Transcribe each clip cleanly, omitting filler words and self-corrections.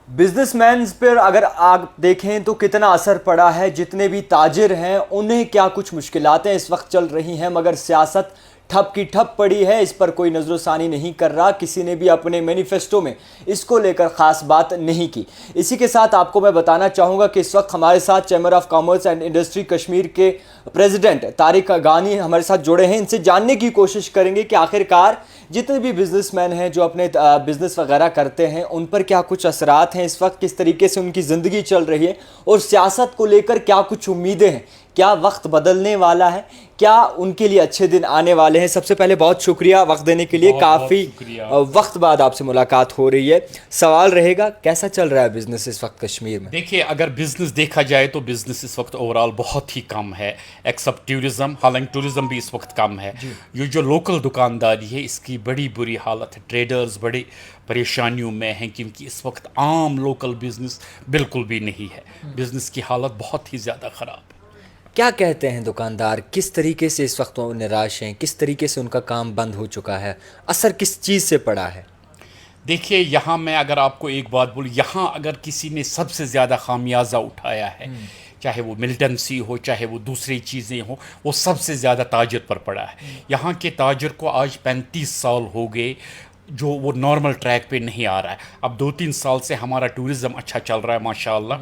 Business means پر اگر آپ دیکھیں تو کتنا اثر پڑا ہے. جتنے بھی تاجر ہیں انہیں کیا کچھ مشکلاتیں اس وقت چل رہی ہیں، مگر سیاست ٹھپ کی ٹھپ پڑی ہے، اس پر کوئی نظر و ثانی نہیں کر رہا. کسی نے بھی اپنے مینیفیسٹو میں اس کو لے کر خاص بات نہیں کی. اسی کے ساتھ آپ کو میں بتانا چاہوں گا کہ اس وقت ہمارے ساتھ chamber of commerce and industry Kashmir کے پریزیڈنٹ طارق اغانی ہمارے ساتھ جڑے ہیں. ان سے جاننے کی کوشش کریں گے کہ آخر کار جتنے بھی بزنس مین ہیں جو اپنے بزنس وغیرہ کرتے ہیں ان پر کیا کچھ اثرات ہیں اس وقت، کس طریقے سے ان کی زندگی چل رہی ہے، اور سیاست کو لے کر کیا کچھ امیدیں ہیں. کیا وقت بدلنے والا ہے، کیا ان کے لیے اچھے دن آنے والے ہیں. سب سے پہلے بہت شکریہ وقت دینے کے لیے. کافی وقت بعد آپ سے ملاقات ہو رہی ہے. سوال رہے گا کیسا چل رہا ہے بزنس اس وقت کشمیر میں؟ دیکھیے، اگر بزنس دیکھا جائے تو بزنس اس وقت اوورال بہت ہی کم ہے ایکسپٹ ٹورزم. حالانکہ ٹورزم بھی اس وقت کم ہے. یہ جو لوکل دکانداری ہے اس کی بڑی بری حالت ہے. ٹریڈرز بڑے پریشانیوں میں ہیں کیونکہ اس وقت عام لوکل بزنس بالکل بھی نہیں ہے. بزنس کی حالت بہت ہی زیادہ خراب ہے. کیا کہتے ہیں دکاندار، کس طریقے سے اس وقت وہ نراش ہیں، کس طریقے سے ان کا کام بند ہو چکا ہے، اثر کس چیز سے پڑا ہے؟ دیکھیے، یہاں میں اگر آپ کو ایک بات بولوں، یہاں اگر کسی نے سب سے زیادہ خامیازہ اٹھایا ہے، چاہے وہ ملٹنسی ہو چاہے وہ دوسری چیزیں ہوں، وہ سب سے زیادہ تاجر پر پڑا ہے. یہاں کے تاجر کو آج 35 سال ہو گئے جو وہ نارمل ٹریک پہ نہیں آ رہا ہے. اب 2-3 سال سے ہمارا ٹورزم اچھا چل رہا ہے ماشاء اللہ،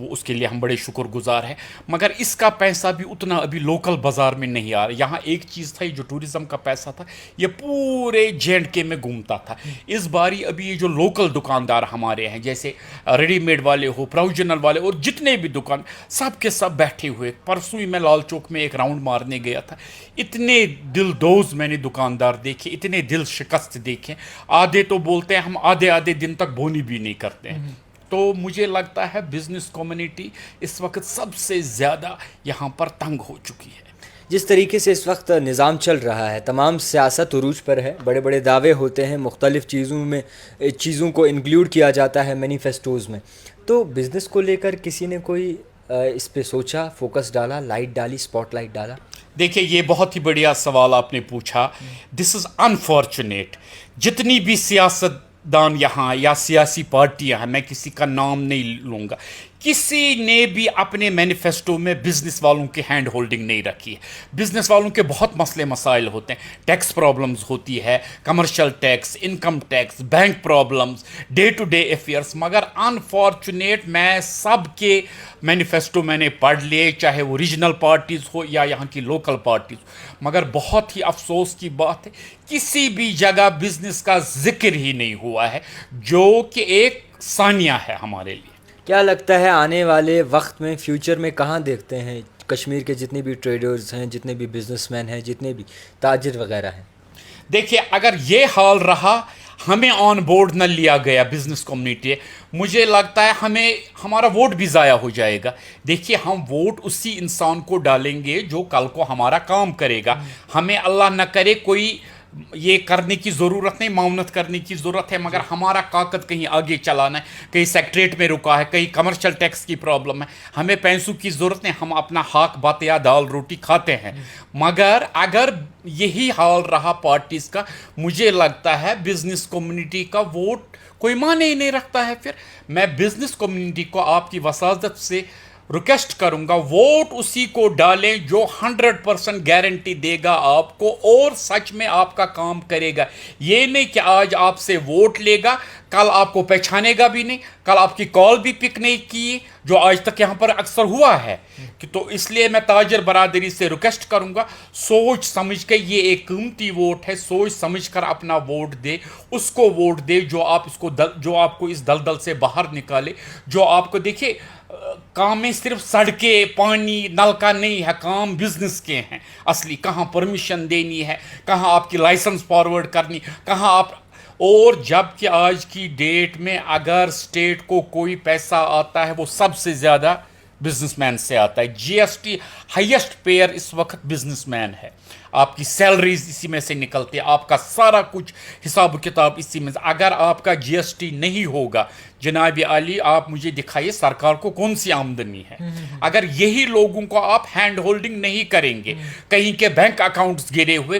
اس کے لیے ہم بڑے شکر گزار ہیں، مگر اس کا پیسہ بھی اتنا ابھی لوکل بازار میں نہیں آ رہا. یہاں ایک چیز تھا، جو ٹورزم کا پیسہ تھا یہ پورے J&K میں گھومتا تھا. اس باری ابھی یہ جو لوکل دکاندار ہمارے ہیں، جیسے ریڈی میڈ والے ہو، پروویژنل والے اور جتنے بھی دکان، سب کے سب بیٹھے ہوئے. پرسوں ہی میں لال چوک میں ایک راؤنڈ مارنے گیا تھا، اتنے دل دوز میں نے دکاندار دیکھے، اتنے دل شکست دیکھے. آدھے تو بولتے ہیں ہم آدھے دن تک بونی بھی نہیں کرتے ہیں. تو مجھے لگتا ہے بزنس کمیونٹی اس وقت سب سے زیادہ یہاں پر تنگ ہو چکی ہے. جس طریقے سے اس وقت نظام چل رہا ہے، تمام سیاست عروج پر ہے، بڑے بڑے دعوے ہوتے ہیں، مختلف چیزوں کو انکلیوڈ کیا جاتا ہے مینیفیسٹوز میں. تو بزنس کو لے کر کسی نے کوئی اس پہ سوچا، فوکس ڈالا، لائٹ ڈالی، اسپاٹ لائٹ ڈالا؟ دیکھیے، یہ بہت ہی بڑھیا سوال آپ نے پوچھا. دس از انفارچونیٹ. جتنی بھی سیاست دان یہاں یا سیاسی پارٹیاں ہیں، میں کسی کا نام نہیں لوں گا، کسی نے بھی اپنے مینیفیسٹو میں بزنس والوں کی ہینڈ ہولڈنگ نہیں رکھی ہے. بزنس والوں کے بہت مسئلے مسائل ہوتے ہیں، ٹیکس پرابلمز ہوتی ہے، commercial tax, income tax, bank problems, day to day affairs. مگر انفارچونیٹ میں سب کے مینیفیسٹو میں نے پڑھ لیے، چاہے وہ ریجنل پارٹیز ہو یا یہاں کی لوکل پارٹیز ہو. مگر بہت ہی افسوس کی بات ہے، کسی بھی جگہ بزنس کا ذکر ہی نہیں ہوا ہے، جو کہ ایک ثانیہ ہے ہمارے لیے. کیا لگتا ہے آنے والے وقت میں، فیوچر میں کہاں دیکھتے ہیں کشمیر کے جتنے بھی ٹریڈرز ہیں، جتنے بھی بزنس مین ہیں، جتنے بھی تاجر وغیرہ ہیں؟ دیکھیے، اگر یہ حال رہا، ہمیں آن بورڈ نہ لیا گیا بزنس کمیونٹی، مجھے لگتا ہے ہمارا ووٹ بھی ضائع ہو جائے گا. دیکھیے، ہم ووٹ اسی انسان کو ڈالیں گے جو کل کو ہمارا کام کرے گا. ہمیں اللہ نہ کرے کوئی یہ کرنے کی ضرورت نہیں، معاونت کرنے کی ضرورت ہے، مگر ہمارا کاقد کہیں آگے چلانا ہے، کہیں سیکٹریٹ میں رکا ہے، کہیں کمرشل ٹیکس کی پرابلم ہے. ہمیں پیسوں کی ضرورت نہیں، ہم اپنا حق بات یا دال روٹی کھاتے ہیں. مگر اگر یہی حال رہا پارٹیز کا، مجھے لگتا ہے بزنس کمیونٹی کا ووٹ کوئی معنی ہی نہیں رکھتا ہے. پھر میں بزنس کمیونٹی کو آپ کی وساطت سے ریکویسٹ کروں گا، ووٹ اسی کو ڈالیں جو 100% گارنٹی دے گا آپ کو اور سچ میں آپ کا کام کرے گا. یہ نہیں کہ آج آپ سے ووٹ لے گا، کل آپ کو پہچانے گا بھی نہیں، کل آپ کی کال بھی پک نہیں کی، جو آج تک یہاں پر اکثر ہوا ہے. تو اس لیے میں تاجر برادری سے ریکویسٹ کروں گا، سوچ سمجھ کے، یہ ایک قیمتی ووٹ ہے، سوچ سمجھ کر اپنا ووٹ دے. اس کو ووٹ دے جو آپ کو اس دلدل سے باہر نکالے. جو آپ کو دیکھیے، کام میں صرف سڑکیں، پانی، نل کا نہیں ہے، کام بزنس کے ہیں اصلی. کہاں پرمیشن دینی ہے، کہاں آپ کی لائسنس فارورڈ کرنی، کہاں آپ. اور جب کہ آج کی ڈیٹ میں اگر اسٹیٹ کو کوئی پیسہ آتا ہے وہ سب سے زیادہ بزنس مین سے آتا ہے. جی ایس ٹی ہائیسٹ پیئر اس وقت بزنس مین ہے. آپ کی سیلریز اسی میں سے نکلتی ہے، آپ کا سارا کچھ حساب و کتاب اسی میں سے. اگر آپ کا جی ایس ٹی نہیں ہوگا، جناب عالی آپ مجھے دکھائیے سرکار کو کون سی آمدنی ہے. اگر یہی لوگوں کو آپ ہینڈ ہولڈنگ نہیں کریں گے، کہیں کے بینک اکاؤنٹس گرے ہوئے،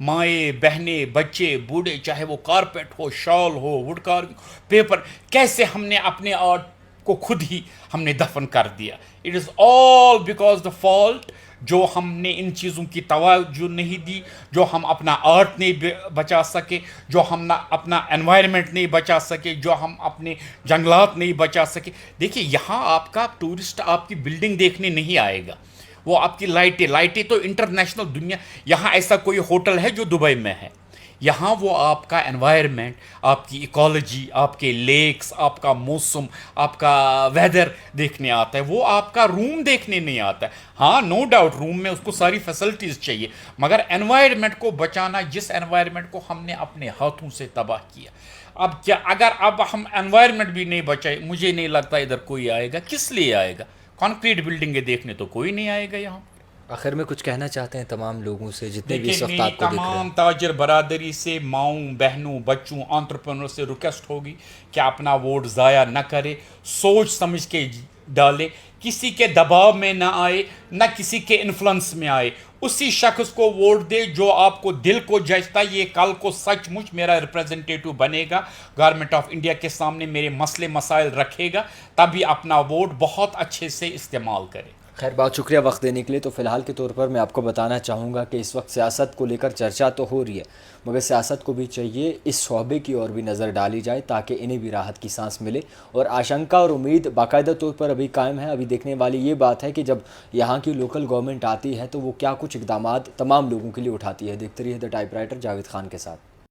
مائیں بہنیں بچے بوڑھے، چاہے وہ کارپیٹ ہو، شال ہو، ووڈ کارونگ، پیپر، کیسے ہم نے اپنے آرٹ کو خود ہی ہم نے دفن کر دیا. It is all because the fault جو ہم نے ان چیزوں کی توجہ نہیں دی، جو ہم اپنا آرٹ نہیں بچا سکے، جو ہم نہ اپنا انوائرمنٹ نہیں بچا سکے، جو ہم اپنے جنگلات نہیں بچا سکے. دیکھیے یہاں آپ کا ٹورسٹ آپ کی بلڈنگ دیکھنے نہیں آئے گا، وہ آپ کی لائٹیں تو انٹرنیشنل دنیا، یہاں ایسا کوئی ہوٹل ہے جو دبئی میں ہے. یہاں وہ آپ کا انوائرمنٹ، آپ کی ایکالوجی، آپ کے لیکس، آپ کا موسم، آپ کا ویدر دیکھنے آتا ہے، وہ آپ کا روم دیکھنے نہیں آتا ہے. ہاں نو ڈاؤٹ روم میں اس کو ساری فیسلٹیز چاہیے، مگر انوائرمنٹ کو بچانا، جس انوائرمنٹ کو ہم نے اپنے ہاتھوں سے تباہ کیا. اب کیا اگر اب ہم انوائرمنٹ بھی نہیں بچائے، مجھے نہیں لگتا ادھر کوئی آئے گا. کس لیے آئے گا؟ کانکریٹ بلڈنگیں دیکھنے تو کوئی نہیں آئے گا یہاں. آخر میں کچھ کہنا چاہتے ہیں تمام لوگوں سے جتنے بھی دیکھیں اس وقت میری آپ کو دیکھ رہے ہیں؟ تمام تاجر برادری سے، ماؤں بہنوں بچوں انٹرپرنر سے ریکویسٹ ہوگی کہ اپنا ووٹ ضائع نہ کرے، سوچ سمجھ کے ڈالے، کسی کے دباؤ میں نہ آئے، نہ کسی کے انفلوئنس میں آئے. اسی شخص کو ووٹ دے جو آپ کو دل کو جچتا، یہ کل کو سچ مچ میرا ریپریزنٹیٹو بنے گا، گورنمنٹ آف انڈیا کے سامنے میرے مسئلے مسائل رکھے گا، تبھی اپنا ووٹ بہت اچھے سے استعمال کرے. خیر بہت شکریہ وقت دینے کے لیے. تو فی الحال کے طور پر میں آپ کو بتانا چاہوں گا کہ اس وقت سیاست کو لے کر چرچا تو ہو رہی ہے، مگر سیاست کو بھی چاہیے اس شعبے کی اور بھی نظر ڈالی جائے تاکہ انہیں بھی راحت کی سانس ملے. اور آشنکا اور امید باقاعدہ طور پر ابھی قائم ہے. ابھی دیکھنے والی یہ بات ہے کہ جب یہاں کی لوکل گورنمنٹ آتی ہے تو وہ کیا کچھ اقدامات تمام لوگوں کے لیے اٹھاتی ہے. دیکھتے رہیے the type writer Javed Khan کے ساتھ.